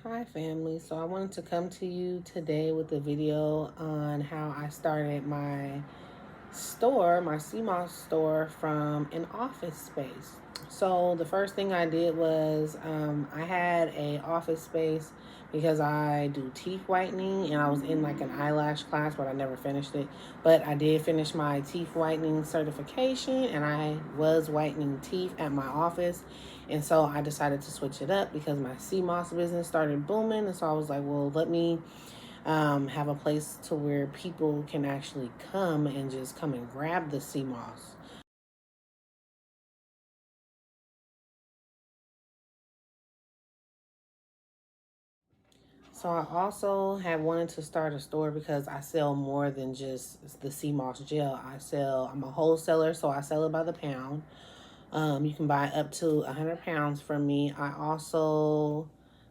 Hi family, so I wanted to come to you today with a video on how I started my store, my CMOS store, from an office space. So the first thing I did was I had a office space because I do teeth whitening, and I was in like an eyelash class, but I never finished it. But I did finish my teeth whitening certification, and I was whitening teeth at my office. And so I decided to switch it up because my CMOS business started booming. And so I was like, well, let me have a place to where people can actually come and just come and grab the CMOS. So I also had wanted to start a store because I sell more than just the CMOS gel. I'm a wholesaler, so I sell it by the pound. You can buy up to 100 pounds from me. I also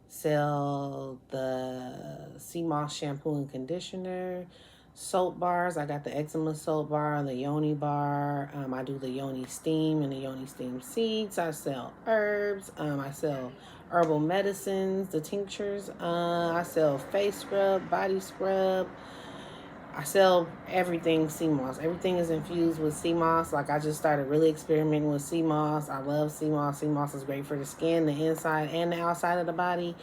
sell the CMOS shampoo and conditioner, soap bars. I got the eczema soap bar, the yoni bar. I do the yoni steam and the yoni steam seeds. I sell herbs. I sell herbal medicines, the tinctures. I sell face scrub, body scrub. I sell everything CMOS. Everything is infused with CMOS. Like, I just started really experimenting with CMOS. I love CMOS. CMOS is great for the skin, the inside and the outside of the body.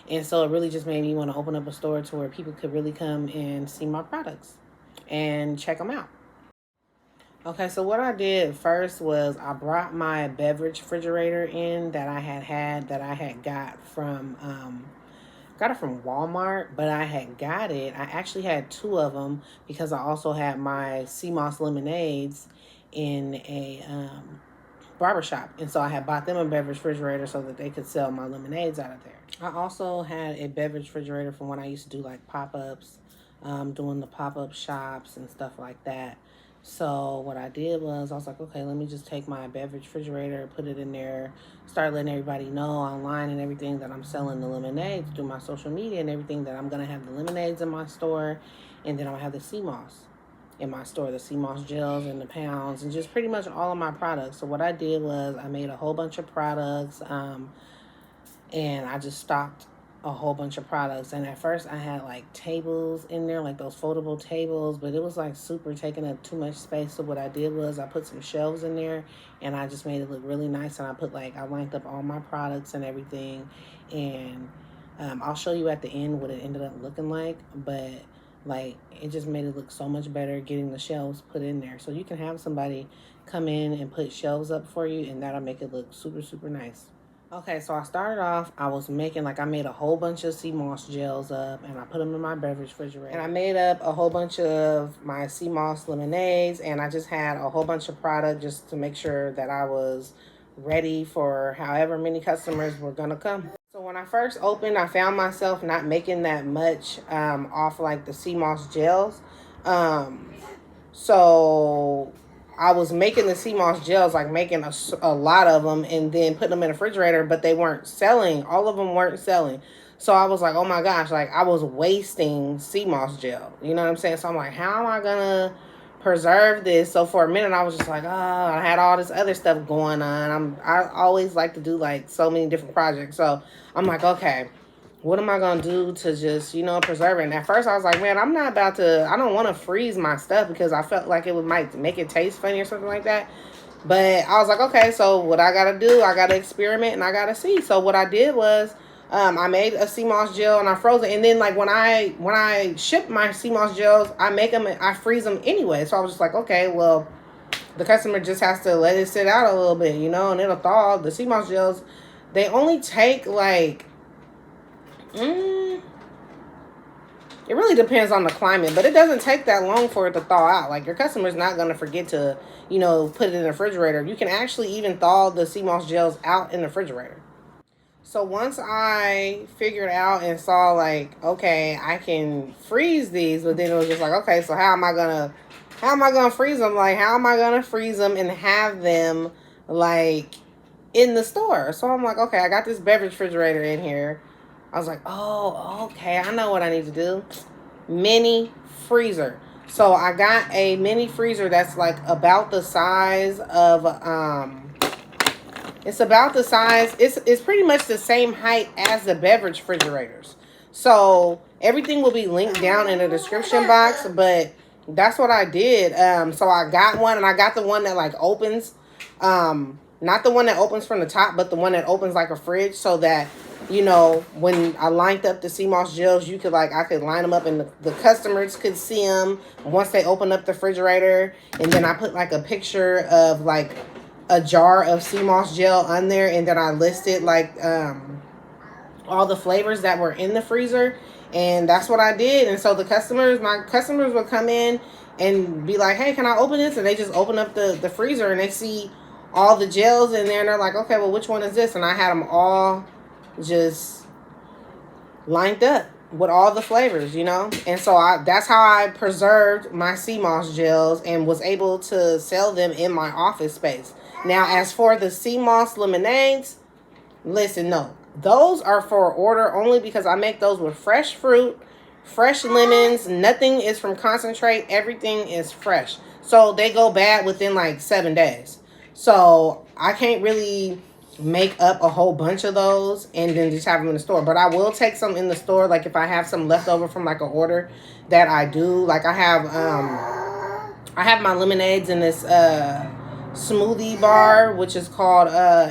And so it really just made me want to open up a store to where people could really come and see my products and check them out. Okay, so what I did first was I brought my beverage refrigerator in that I had got it from Walmart, but I actually had two of them because I also had my CMOS lemonades in a barbershop. And so I had bought them a beverage refrigerator so that they could sell my lemonades out of there. I also had a beverage refrigerator from when I used to do like pop-ups, doing the pop-up shops and stuff like that. So what I did was I was like, okay, let me just take my beverage refrigerator, put it in there, start letting everybody know online and everything that I'm selling the lemonades through my social media and everything, that I'm going to have the lemonades in my store, and then I'll have the CMOS in my store, the CMOS gels and the pounds and just pretty much all of my products. So what I did was I made a whole bunch of products, and I just stocked a whole bunch of products. And at first I had like tables in there, like those foldable tables, but it was like super taking up too much space. So what I did was I put some shelves in there, and I just made it look really nice. And I linked up all my products and everything. And I'll show you at the end what it ended up looking like, but like, it just made it look so much better getting the shelves put in there. So you can have somebody come in and put shelves up for you, and that'll make it look super, super nice. Okay, so I started off, I made a whole bunch of CMOS gels up, and I put them in my beverage refrigerator. And I made up a whole bunch of my CMOS lemonades, and I just had a whole bunch of product just to make sure that I was ready for however many customers were gonna come. So when I first opened, I found myself not making that much off like the CMOS gels. Um, so I was making the CMOS gels, like making a lot of them and then putting them in the refrigerator, but they weren't selling. All of them weren't selling. So I was like, oh my gosh, like I was wasting CMOS gel. You know what I'm saying? So I'm like, how am I going to preserve this? So for a minute, I was just like, oh, I had all this other stuff going on. I always like to do like so many different projects. So I'm like, okay, what am I going to do to just, preserve it? And at first I was like, man, I don't want to freeze my stuff because I felt like might make it taste funny or something like that. But I was like, okay, so what I got to do, I got to experiment and I got to see. So what I did was I made a CMOS gel and I froze it. And then like when I ship my CMOS gels, I freeze them anyway. So I was just like, okay, well, the customer just has to let it sit out a little bit, and it'll thaw. The CMOS gels, they only take like, it really depends on the climate, but it doesn't take that long for it to thaw out. Like, your customer's not going to forget to, put it in the refrigerator. You can actually even thaw the CMOS gels out in the refrigerator. So once I figured out and saw like, okay, I can freeze these, but then it was just like, okay, so how am I gonna freeze them? Like, how am I gonna freeze them and have them like in the store? So I'm like, okay, I got this beverage refrigerator in here. I was like, oh, okay, I know what I need to do. Mini freezer. So I got a mini freezer that's like about the size of It's about the size. It's pretty much the same height as the beverage refrigerators. So everything will be linked down in the description box. But that's what I did. So I got one, and I got the one that like opens. Not the one that opens from the top, but the one that opens like a fridge, so that when I lined up the sea moss gels, I could line them up, and the customers could see them once they open up the refrigerator. And then I put like a picture of like a jar of sea moss gel on there, and then I listed like all the flavors that were in the freezer. And that's what I did. And so my customers would come in and be like, hey, can I open this? And they just open up the freezer, and they see all the gels in there, and they're like, okay, well, which one is this? And I had them all just lined up with all the flavors, and so that's how I preserved my sea moss gels and was able to sell them in my office space. Now, as for the sea moss lemonades, listen, no, those are for order only, because I make those with fresh fruit, fresh lemons. Nothing is from concentrate. Everything is fresh, so they go bad within like 7 days. So I can't really make up a whole bunch of those and then just have them in the store. But I will take some in the store, like if I have some left over from like an order that I do. Like I have my lemonades in this smoothie bar, which is called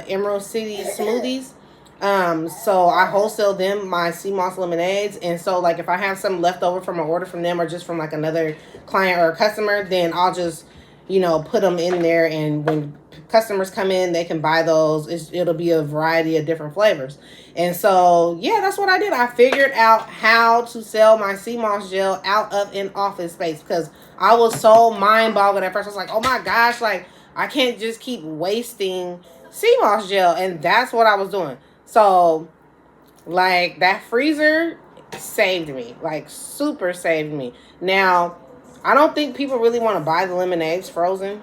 Emerald City Smoothies. So I wholesale them my sea moss lemonades. And so like if I have some left over from an order from them, or just from like another client or a customer, then I'll just put them in there, and when customers come in, they can buy those. It'll be a variety of different flavors. And so, yeah, that's what I did. I figured out how to sell my sea moss gel out of an office space, because I was so mind-boggled at first. I was like, oh my gosh, like, I can't just keep wasting sea moss gel. And that's what I was doing. So, like, that freezer saved me, like, super saved me. Now, I don't think people really want to buy the lemonades frozen.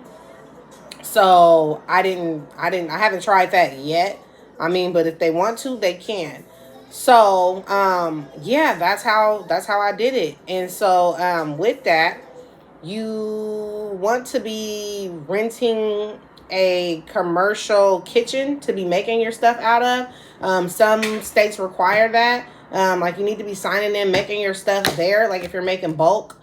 So I haven't tried that yet. I mean, but if they want to, they can. So, yeah, that's how I did it. And so, with that, you want to be renting a commercial kitchen to be making your stuff out of. Some states require that. Like you need to be signing in, making your stuff there. Like if you're making bulk.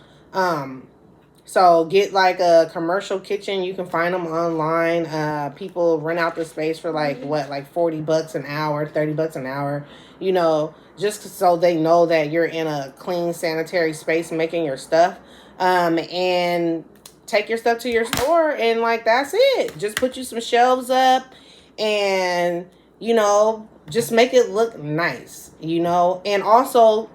So get like a commercial kitchen. You can find them online. People rent out the space for like $40 an hour, $30 an hour, just so they know that you're in a clean, sanitary space making your stuff. And take your stuff to your store, and like that's it. Just put you some shelves up, and just make it look nice, and also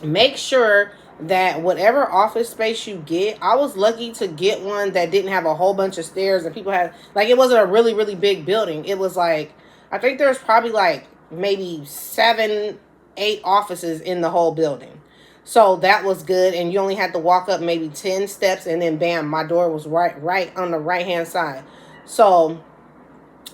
make sure that whatever office space you get, I was lucky to get one that didn't have a whole bunch of stairs, and people had, like, it wasn't a really, really big building. It was like, I think there's probably like maybe 7, 8 offices in the whole building. So that was good, and you only had to walk up maybe 10 steps, and then bam, my door was right on the right-hand side. So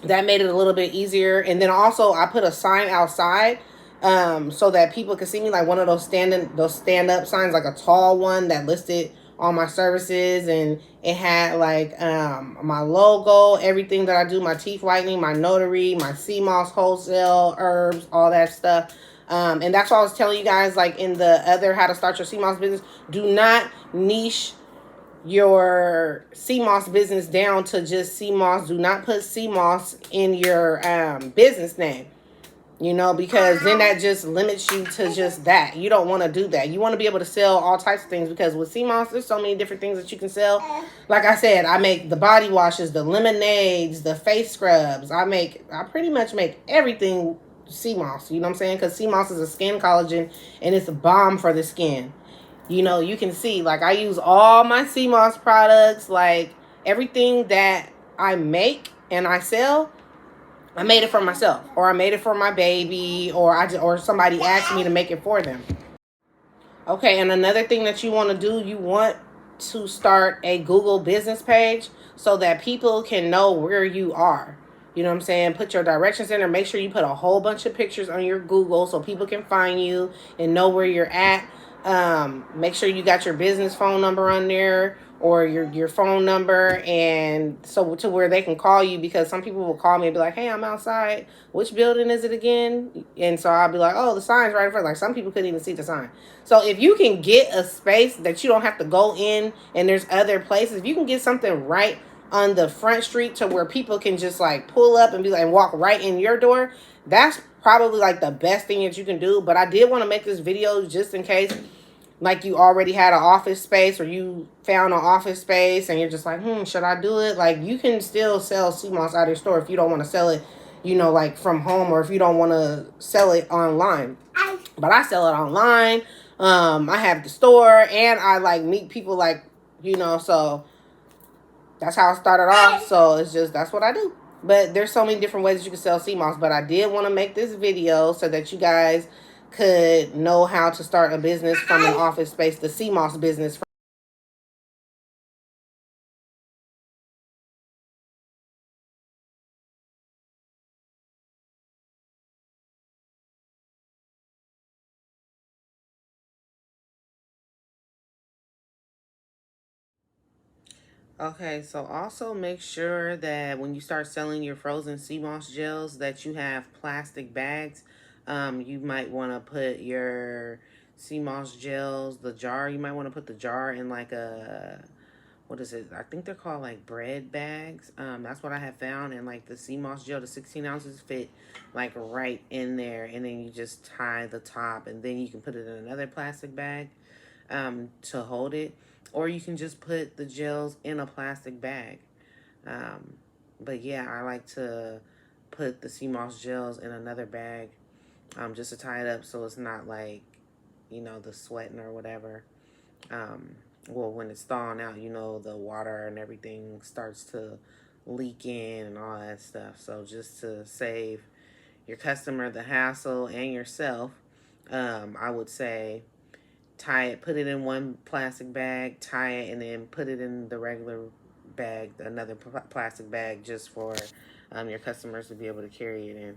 that made it a little bit easier. And then also I put a sign outside so that people could see me, like one of those stand-up signs, like a tall one that listed all my services, and it had like my logo, everything that I do, my teeth whitening, my notary, my sea moss wholesale, herbs, all that stuff. And that's what I was telling you guys, like in the other how to start your sea moss business. Do not niche your sea moss business down to just sea moss. Do not put sea moss in your business name, because then that just limits you to just that. You don't want to do that. You want to be able to sell all types of things, because with sea moss, there's so many different things that you can sell. Like I said, I make the body washes, the lemonades, the face scrubs. I pretty much make everything sea moss, you know what I'm saying? Because sea moss is a skin collagen, and it's a bomb for the skin. You can see, like, I use all my sea moss products, like everything that I make and I sell, I made it for myself, or I made it for my baby, or somebody asked me to make it for them. Okay, and another thing that you want to do, you want to start a Google business page so that people can know where you are. You know what I'm saying? Put your directions in there. Make sure you put a whole bunch of pictures on your Google so people can find you and know where you're at. Make sure you got your business phone number on there, or your phone number, and so to where they can call you, because some people will call me and be like, hey, I'm outside, which building is it again? And so I'll be like, oh, the sign's right in front. Like, some people couldn't even see the sign. So if you can get a space that you don't have to go in and there's other places, if you can get something right on the front street to where people can just like pull up and be like, and walk right in your door, that's probably like the best thing that you can do. But I did want to make this video just in case like you already had an office space, or you found an office space and you're just like, should I do it? Like, you can still sell sea moss out of your store if you don't want to sell it, like from home, or if you don't want to sell it online. But I sell it online. I have the store, and I like meet people, like, so that's how I started off. So it's just, that's what I do. But there's so many different ways that you can sell sea moss. But I did want to make this video so that you guys could know how to start a business from an office space, the sea moss business. Okay, so also make sure that when you start selling your frozen sea moss gels that you have plastic bags. You might want to put your sea moss gels, the jar, you might want to put the jar in like a, what is it? I think they're called like bread bags. That's what I have found. And like the sea moss gel, the 16 ounces fit like right in there. And then you just tie the top, and then you can put it in another plastic bag to hold it. Or you can just put the gels in a plastic bag. But yeah, I like to put the sea moss gels in another bag just to tie it up so it's not like, the sweating or whatever. Well, when it's thawing out, the water and everything starts to leak in and all that stuff. So just to save your customer the hassle and yourself, I would say tie it, put it in one plastic bag, tie it, and then put it in the regular bag, another plastic bag, just for your customers to be able to carry it in.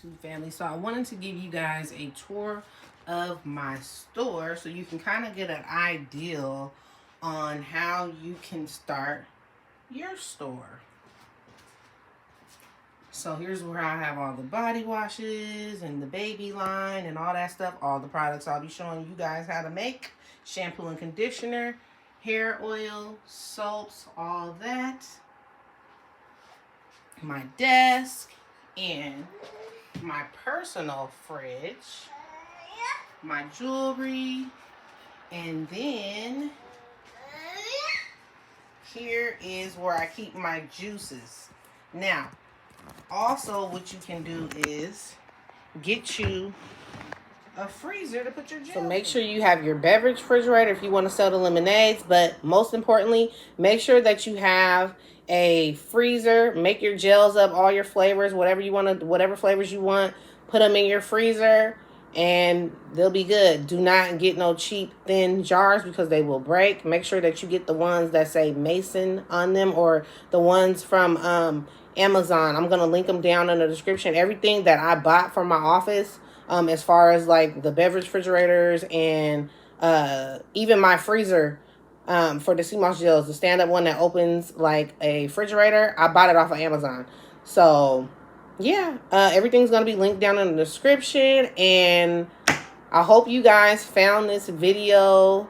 YouTube family, so I wanted to give you guys a tour of my store so you can kind of get an idea on how you can start your store. So here's where I have all the body washes and the baby line and all that stuff, all the products I'll be showing you guys how to make: shampoo and conditioner, hair oil, soaps, all that. My desk and my personal fridge, my jewelry, and then here is where I keep my juices. Now, also what you can do is get you a freezer to put your gels. So make sure you have your beverage refrigerator if you want to sell the lemonades, but most importantly, make sure that you have a freezer. Make your gels up, all your flavors, whatever you want to, whatever flavors you want, put them in your freezer and they'll be good. Do not get no cheap thin jars because they will break. Make sure that you get the ones that say Mason on them, or the ones from Amazon. I'm going to link them down in the description. Everything that I bought from my office, as far as like the beverage refrigerators and even my freezer for the sea moss gels, the stand-up one that opens like a refrigerator, I bought it off of Amazon. So yeah, everything's going to be linked down in the description, and I hope you guys found this video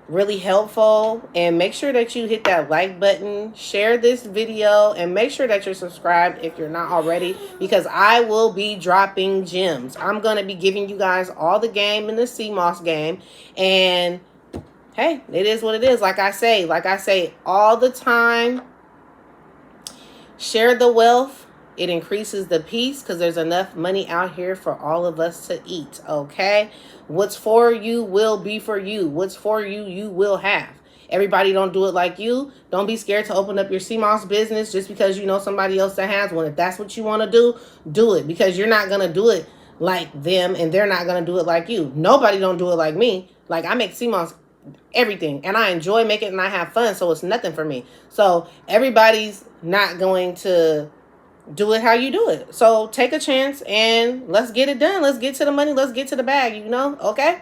really helpful, and make sure that you hit that like button, share this video, and make sure that you're subscribed if you're not already, because I will be dropping gems. I'm going to be giving you guys all the game in the sea moss game, and hey, it is what it is. Like I say all the time, share the wealth. It increases the peace because there's enough money out here for all of us to eat, okay? What's for you will be for you. What's for you, you will have. Everybody don't do it like you. Don't be scared to open up your sea moss business just because you know somebody else that has one. If that's what you want to do it, because you're not going to do it like them and they're not going to do it like you. Nobody don't do it like me. Like, I make sea moss everything and I enjoy making it and I have fun, so it's nothing for me. So everybody's not going to do it how you do it. So take a chance and let's get it done. Let's get to the money. Let's get to the bag, you know? Okay?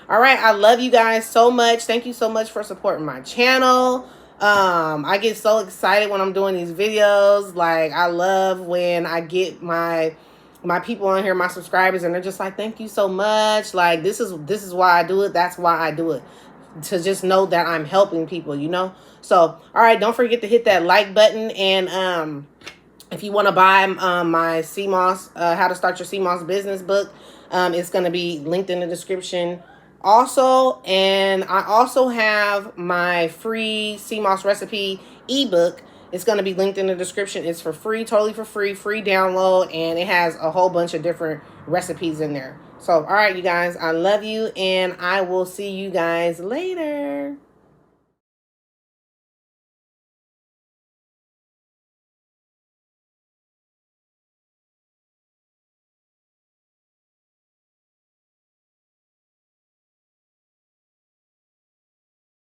All right. I love you guys so much. Thank you so much for supporting my channel. I get so excited when I'm doing these videos. Like, I love when I get my people on here, my subscribers, and they're just like, thank you so much. Like, this is why I do it. That's why I do it. To just know that I'm helping people, you know? So, all right, don't forget to hit that like button. And if you want to buy my sea moss, how to start your sea moss business book, it's going to be linked in the description also. And I also have my free sea moss recipe ebook. It's going to be linked in the description. It's for free, totally for free download. And it has a whole bunch of different recipes in there. So, all right, you guys, I love you. And I will see you guys later.